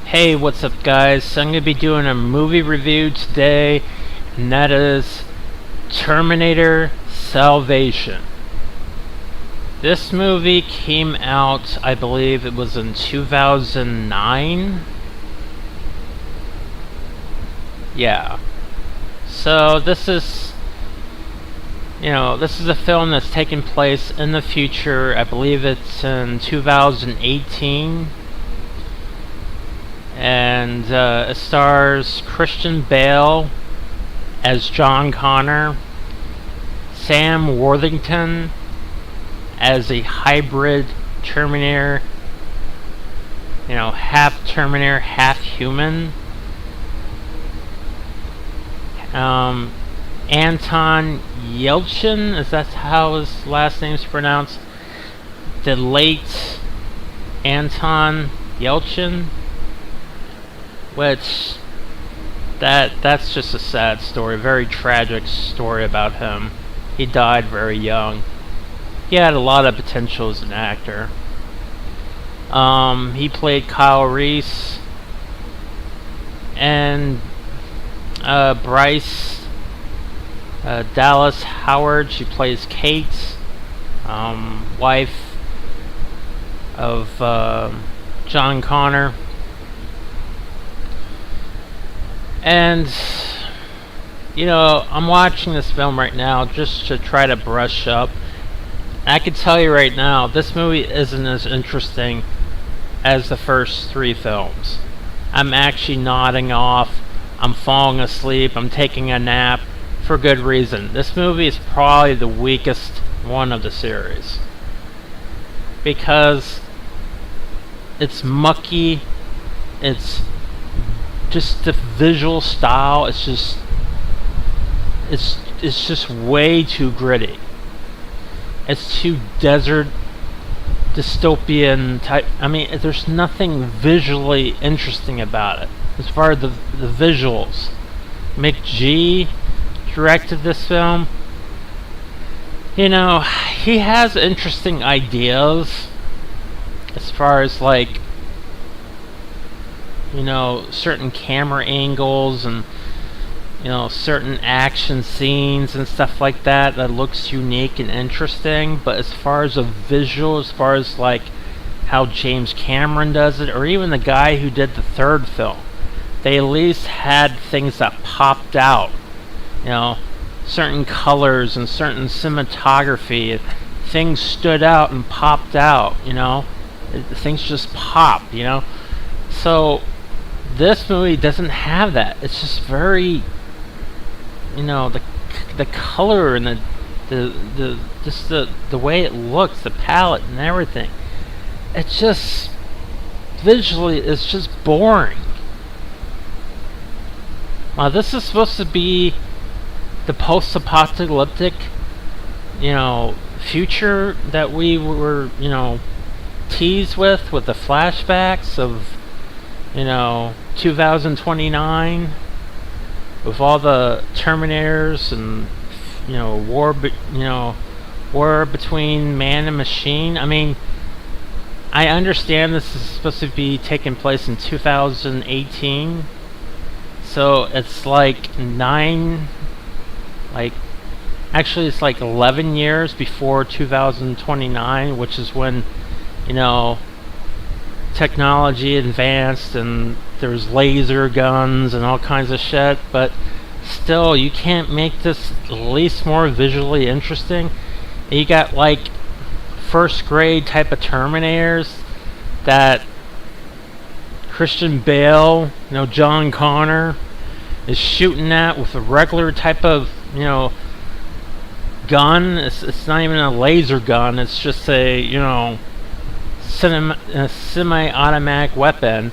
Hey, what's up guys? So I'm going to be doing a movie review today, and that is Terminator Salvation. This movie came out, I believe it was in 2009. Yeah. So this is a film that's taking place in the future. I believe it's in 2018. And it stars Christian Bale as John Connor, Sam Worthington as a hybrid Terminator, half Terminator, half human. Anton Yelchin, is that how his last name's pronounced? The late Anton Yelchin. Which, that's just a sad story, very tragic story about him. He died very young. He had a lot of potential as an actor. He played Kyle Reese, and Bryce Dallas Howard, she plays Kate, wife of John Connor. And, I'm watching this film right now just to try to brush up. I can tell you right now, this movie isn't as interesting as the first three films. I'm actually nodding off, I'm falling asleep, I'm taking a nap, for good reason. This movie is probably the weakest one of the series. Because it's mucky, it's just the visual style, it's just way too gritty. It's too desert dystopian type. I mean, there's nothing visually interesting about it as far as the visuals. Mick G directed this film. He has interesting ideas as far as certain camera angles and certain action scenes and stuff like that looks unique and interesting. But as far as a visual, as far as how James Cameron does it, or even the guy who did the third film, they at least had things that popped out. Certain colors and certain cinematography, things stood out and popped out. Things just pop. So this movie doesn't have that. It's just very, the color and the way it looks, the palette and everything. It's just visually, it's just boring. This is supposed to be the post-apocalyptic, future that we were, teased with the flashbacks of 2029, with all the Terminators and war between man and machine. I mean, I understand this is supposed to be taking place in 2018, so it's actually it's 11 years before 2029, which is when technology advanced and there's laser guns and all kinds of shit. But still, you can't make this at least more visually interesting. And you got first grade type of Terminators that Christian Bale, John Connor is shooting at with a regular type of gun. It's not even a laser gun, it's just a semi-automatic weapon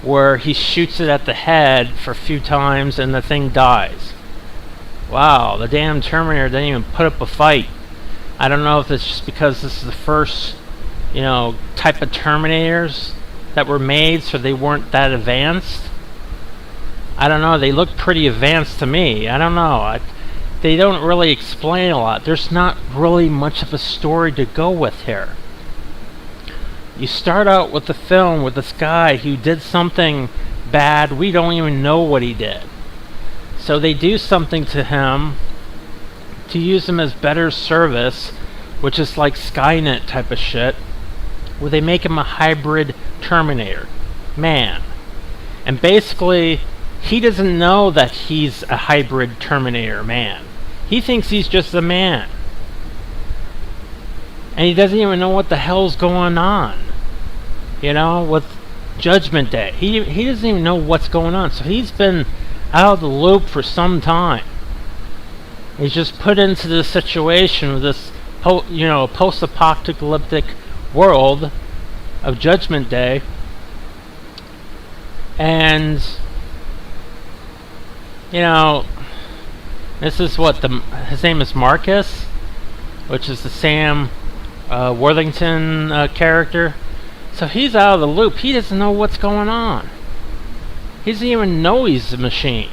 where he shoots it at the head for a few times and the thing dies. Wow, the damn Terminator didn't even put up a fight. I don't know if it's just because this is the first type of Terminators that were made, so they weren't that advanced. I don't know, they look pretty advanced to me. I don't know. They don't really explain a lot. There's not really much of a story to go with here. You start out with the film with this guy who did something bad. We don't even know what he did. So they do something to him to use him as better service, which is like Skynet type of shit, where they make him a hybrid Terminator man. And basically, he doesn't know that he's a hybrid Terminator man. He thinks he's just a man. And he doesn't even know what the hell's going on. You know, with Judgment Day. He doesn't even know what's going on. So he's been out of the loop for some time. He's just put into this situation with this post-apocalyptic world of Judgment Day. And this is his name is Marcus, which is the Sam Worthington character. So he's out of the loop. He doesn't know what's going on. He doesn't even know he's a machine.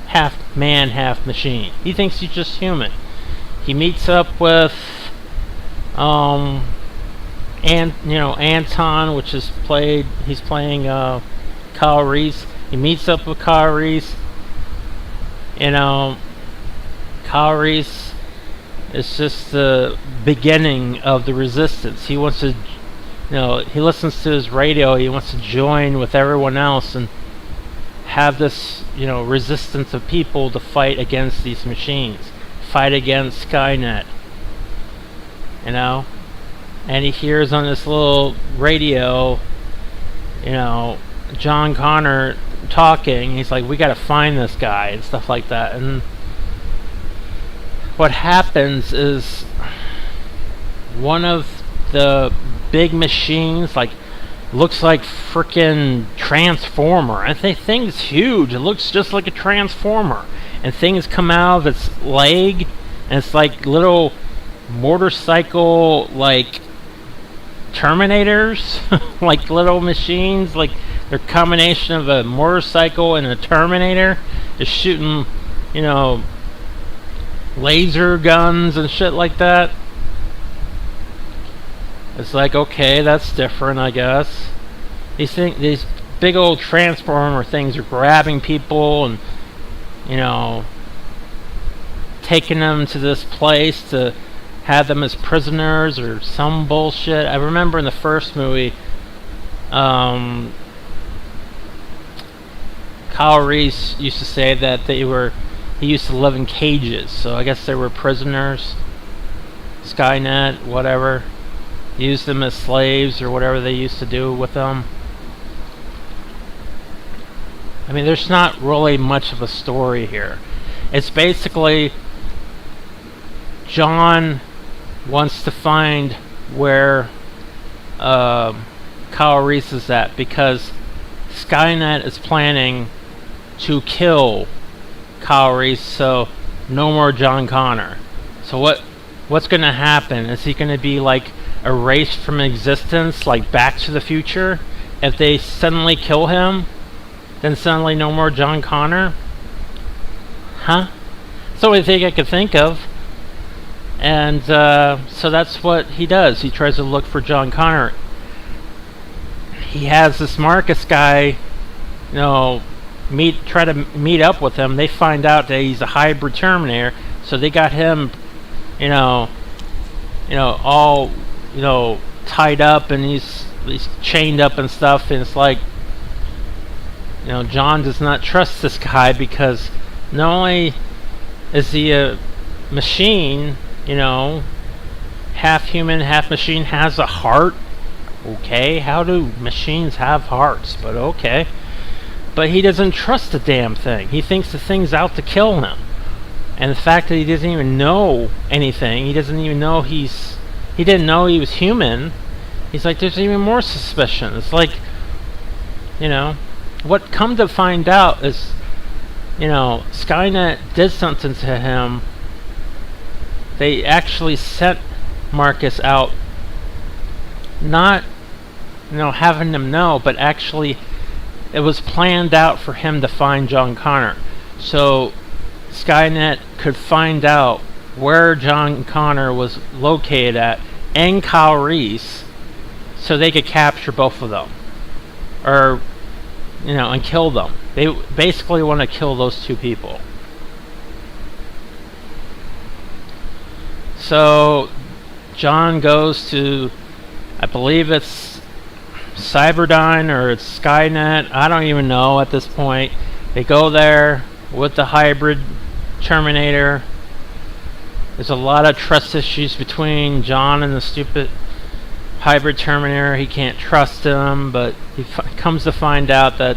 Half man, half machine. He thinks he's just human. He meets up with Anton, which is he's playing Kyle Reese. He meets up with Kyle Reese. Kyle Reese is just the beginning of the resistance. He wants to, he listens to his radio. He wants to join with everyone else and have this, resistance of people to fight against these machines, fight against Skynet. And he hears on this little radio, John Connor talking. He's like, we gotta find this guy and stuff like that. And what happens is one of the big machines, looks like frickin' Transformer. And the thing's huge. It looks just like a Transformer. And things come out of its leg, and it's like little motorcycle, Terminators, like little machines, like they're a combination of a motorcycle and a Terminator, just shooting, laser guns and shit like that. It's like, okay, that's different, I guess. These big old Transformer things are grabbing people and, taking them to this place to have them as prisoners or some bullshit. I remember in the first movie, Kyle Reese used to say that he used to live in cages, so I guess they were prisoners. Skynet, whatever. Used them as slaves or whatever they used to do with them. I mean, there's not really much of a story here. It's basically John wants to find where Kyle Reese is at, because Skynet is planning to kill Kyle Reese, so no more John Connor. So what's going to happen? Is he going to be erased from existence, like Back to the Future? If they suddenly kill him, then suddenly no more John Connor? Huh? It's the only thing I could think of. And so that's what he does. He tries to look for John Connor. He has this Marcus guy, try to meet up with him. They find out that he's a hybrid Terminator, so they got him, all, tied up, and he's chained up and stuff. And it's like, John does not trust this guy, because not only is he a machine, half human, half machine, has a heart. Okay, how do machines have hearts? But okay. But he doesn't trust the damn thing. He thinks the thing's out to kill him. And the fact that he doesn't even know anything, he didn't know he was human, he's like, there's even more suspicion. It's like, what come to find out is, Skynet did something to him. They actually sent Marcus out, not, having him know, but actually it was planned out for him to find John Connor. So Skynet could find out where John Connor was located at, and Kyle Reese, so they could capture both of them, or and kill them. They basically want to kill those two people. So John goes to, I believe it's Cyberdyne or it's Skynet, I don't even know at this point. They go there with the hybrid Terminator. There's a lot of trust issues between John and the stupid hybrid Terminator. He can't trust him, but he comes to find out that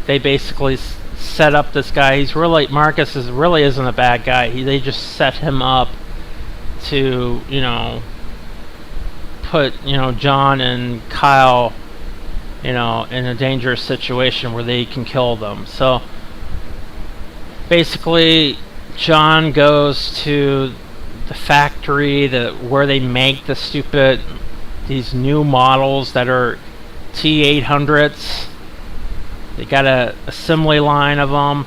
they basically set up this guy. Marcus really isn't a bad guy. They just set him up to, put, John and Kyle, in a dangerous situation where they can kill them. So basically, John goes to the factory where they make these new models that are T-800s. They got a assembly line of them.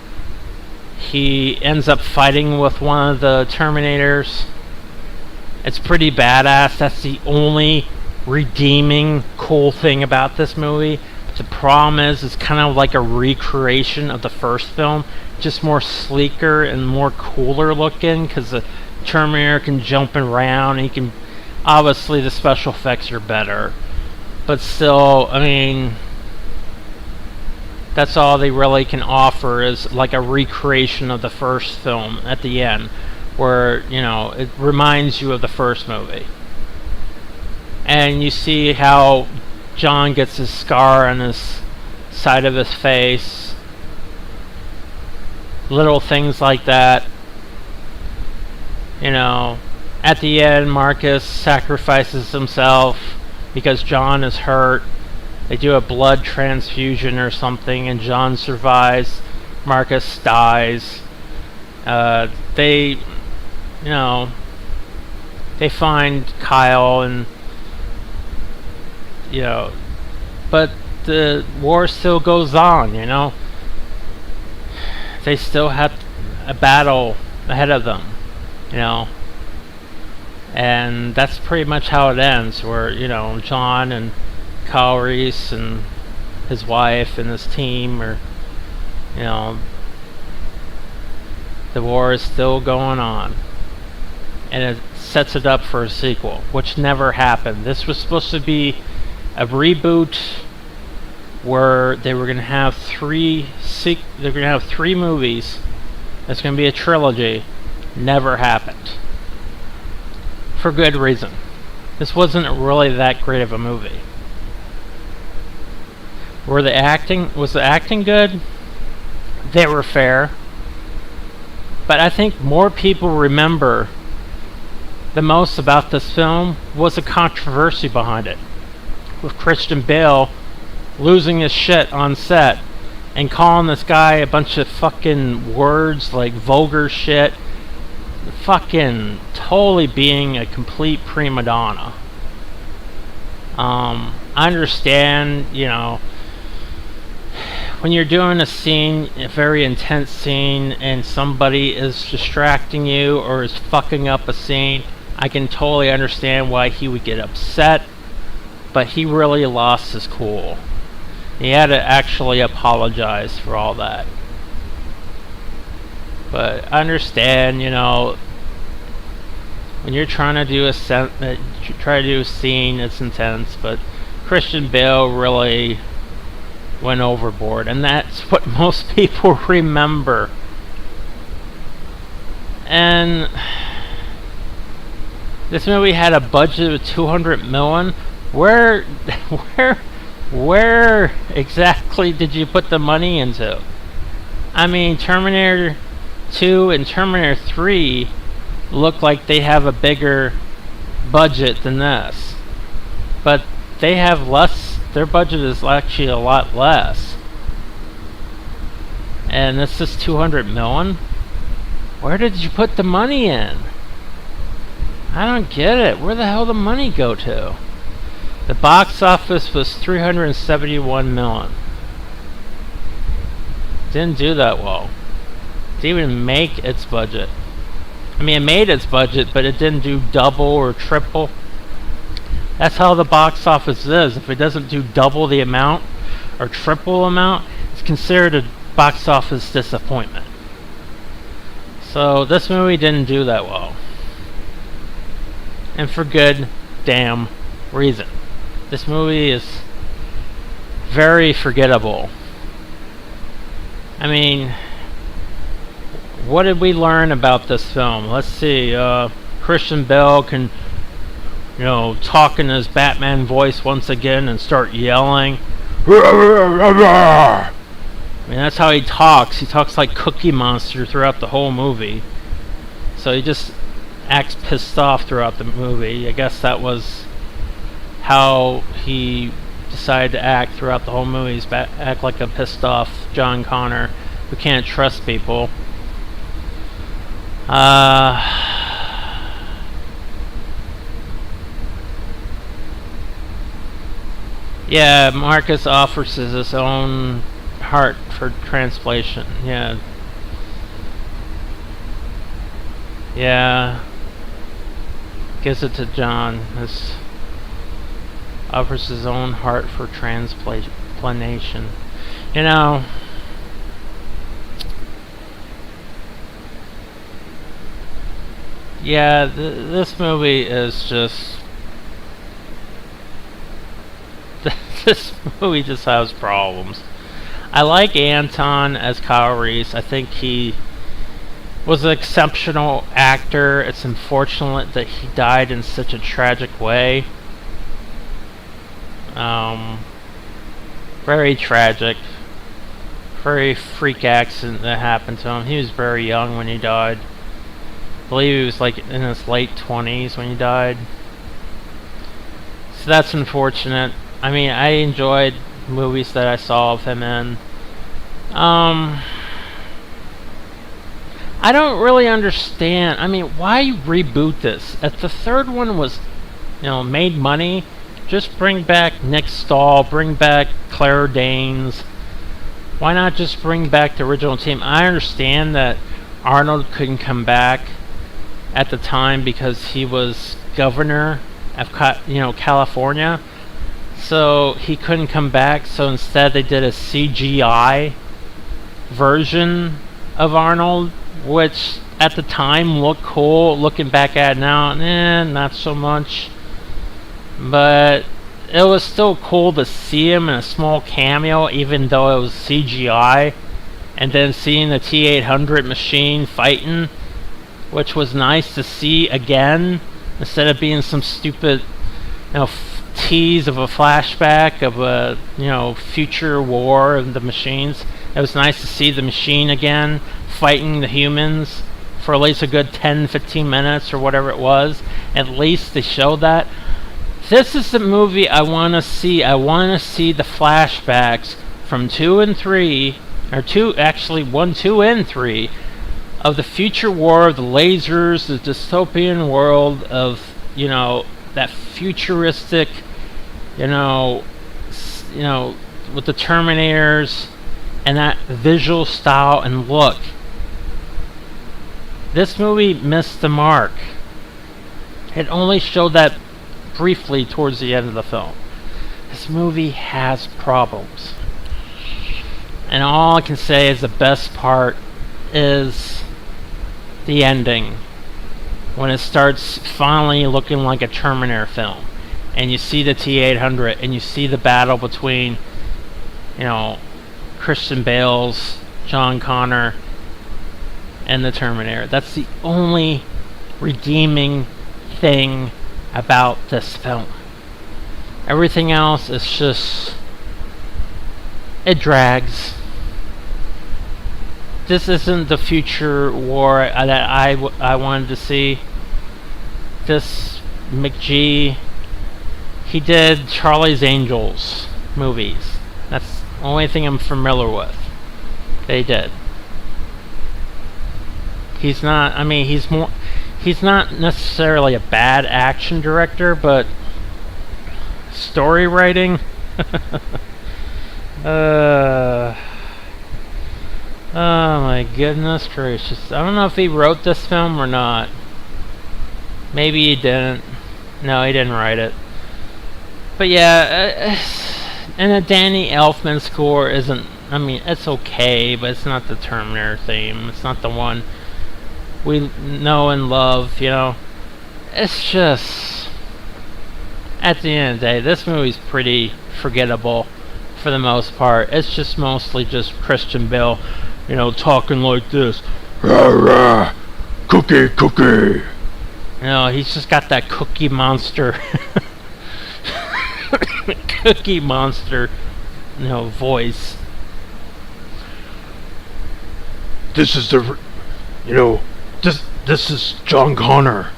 He ends up fighting with one of the Terminators. It's pretty badass. That's the only redeeming cool thing about this movie. But the problem is, it's kind of like a recreation of the first film, just more sleeker and more cooler looking, because the Terminator can jump around. He can, obviously the special effects are better, but still, I mean, that's all they really can offer, is like a recreation of the first film at the end, where it reminds you of the first movie. And you see how John gets his scar on his side of his face, little things like that. At the end, Marcus sacrifices himself because John is hurt. They do a blood transfusion or something, and John survives. Marcus dies. They find Kyle, and but the war still goes on. They still have a battle ahead of them, and that's pretty much how it ends, where John and Kyle Reese and his wife and his team are, the war is still going on, and it sets it up for a sequel, which never happened. This was supposed to be a reboot where they were going to have three movies. It's going to be a trilogy. Never happened. For good reason. This wasn't really that great of a movie. Was the acting good? They were fair. But I think more people remember the most about this film was the controversy behind it, with Christian Bale losing his shit on set and calling this guy a bunch of fucking words like vulgar shit, fucking totally being a complete prima donna. I understand, when you're doing a scene, a very intense scene, and somebody is distracting you or is fucking up a scene, I can totally understand why he would get upset, but he really lost his cool. He had to actually apologize for all that. But I understand, when you're trying to do a scene, it's intense, but Christian Bale really went overboard, and that's what most people remember. And this movie had a budget of $200 million. Where exactly did you put the money into? I mean, Terminator 2 and Terminator 3 look like they have a bigger budget than this, but they have less. Their budget is actually a lot less, and this is $200 million. Where did you put the money in? I don't get it. Where the hell did the money go to? The box office was $371 million. Didn't do that well. Didn't even make its budget. I mean, it made its budget, but it didn't do double or triple That's how the box office is. If it doesn't do double the amount or triple amount, it's considered a box office disappointment. So this movie didn't do that well. And for good damn reason. This movie is very forgettable. I mean, what did we learn about this film? Let's see. Christian Bale can, talk in his Batman voice once again and start yelling. I mean, that's how he talks. He talks like Cookie Monster throughout the whole movie. So he just acts pissed off throughout the movie. I guess that was how he decided to act throughout the whole movie. He's act like a pissed off John Connor who can't trust people. Yeah, Marcus offers his own heart for transplantation. Yeah. Gives it to John. This offers his own heart for transplantation. Yeah, this movie is just... this movie just has problems. I like Anton as Kyle Reese. I think he was an exceptional actor. It's unfortunate that he died in such a tragic way. Very tragic. Very freak accident that happened to him. He was very young when he died. I believe he was like in his late 20s when he died. So that's unfortunate. I mean, I enjoyed movies that I saw of him in. I don't really understand. I mean, why reboot this? If the third one was, made money, just bring back Nick Stahl, bring back Claire Danes. Why not just bring back the original team? I understand that Arnold couldn't come back at the time because he was governor of California, so he couldn't come back. So instead they did a CGI version of Arnold, which at the time looked cool. Looking back at it now, not so much, but it was still cool to see him in a small cameo, even though it was CGI. And then seeing the T-800 machine fighting, which was nice to see again, instead of being some stupid, tease of a flashback of a, future war of the machines. It was nice to see the machine again fighting the humans for at least a good 10-15 minutes or whatever it was. At least they showed that. This is the movie I want to see. I want to see the flashbacks from 2 and 3, or 1, 2, and 3, of the future war of the lasers, the dystopian world of, that futuristic, with the Terminators and that visual style and look. This movie missed the mark. It only showed that briefly towards the end of the film. This movie has problems. And all I can say is the best part is the ending. When it starts finally looking like a Terminator film. And you see the T-800 and you see the battle between, Christian Bale's John Connor and the Terminator. That's the only redeeming thing about this film. Everything else is just... it drags. This isn't the future war that I wanted to see. This McGee, he did Charlie's Angels movies. That's the only thing I'm familiar with. They did. He's not necessarily a bad action director, but story writing, oh my goodness gracious. I don't know if he wrote this film or not. Maybe he didn't. No, he didn't write it. But yeah, and the Danny Elfman score isn't. I mean, it's okay, but it's not the Terminator theme. It's not the one we know and love. You know, it's just at the end of the day, this movie's pretty forgettable for the most part. It's just mostly just Christian Bale, you know, talking like this. Rah, rah, cookie, cookie. You know, he's just got that Cookie Monster, Cookie Monster, you know, voice. This is the, you know, this is John Connor,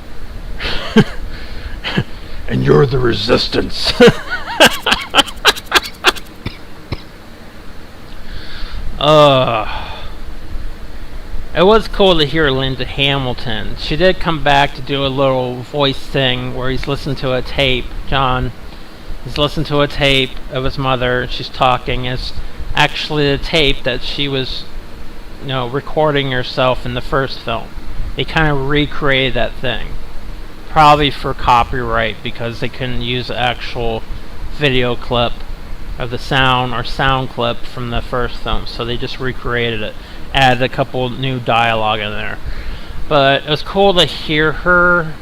and you're the Resistance. It was cool to hear Linda Hamilton. She did come back to do a little voice thing where he's listened to a tape. John, he's listened to a tape of his mother. She's talking. It's actually the tape that she was, you know, recording herself in the first film. They kind of recreated that thing, probably for copyright because they couldn't use the actual video clip of the sound or sound clip from the first film, so they just recreated it, added a couple new dialogue in there. But it was cool to hear her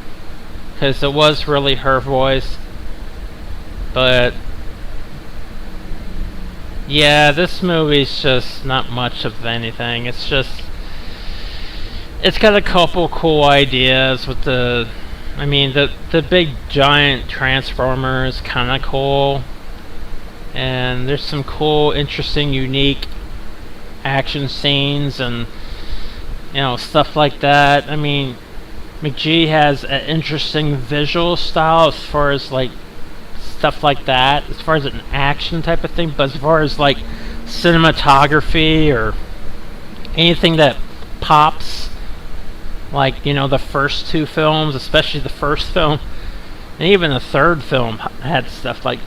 because it was really her voice. But yeah, this movie's just not much of anything. It's just, it's got a couple cool ideas with the, I mean, the big giant transformer is kind of cool. And there's some cool, interesting, unique action scenes and, you know, stuff like that. I mean, McG has an interesting visual style as far as like stuff like that, as far as an action type of thing. But as far as like cinematography or anything that pops, like, you know, the first two films, especially the first film, and even the third film had stuff like,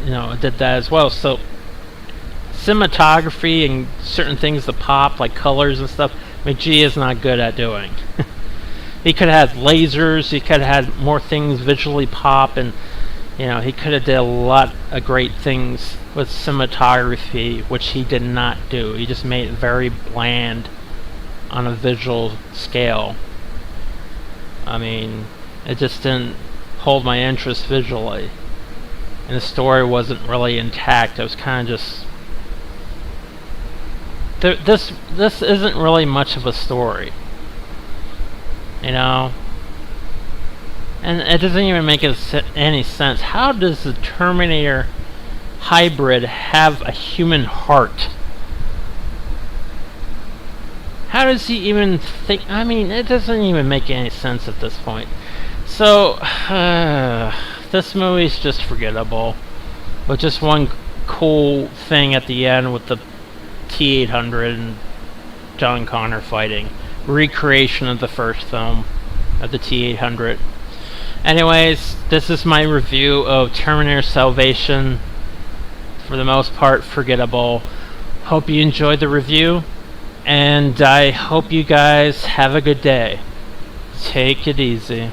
you know, it did that as well. So cinematography and certain things that pop, like colors and stuff, McG is not good at doing. He could have had lasers, he could have had more things visually pop, and, you know, he could have did a lot of great things with cinematography, which he did not do. He just made it very bland on a visual scale. I mean, it just didn't hold my interest visually. And the story wasn't really intact. It was kind of just... This isn't really much of a story. You know? And it doesn't even make any sense. How does the Terminator hybrid have a human heart? How does he even think? I mean, it doesn't even make any sense at this point. So, this movie's just forgettable. But just one cool thing at the end with the T-800 and John Connor fighting. Recreation of the first film of the T-800. Anyways, this is my review of Terminator Salvation. For the most part, forgettable. Hope you enjoyed the review. And I hope you guys have a good day. Take it easy.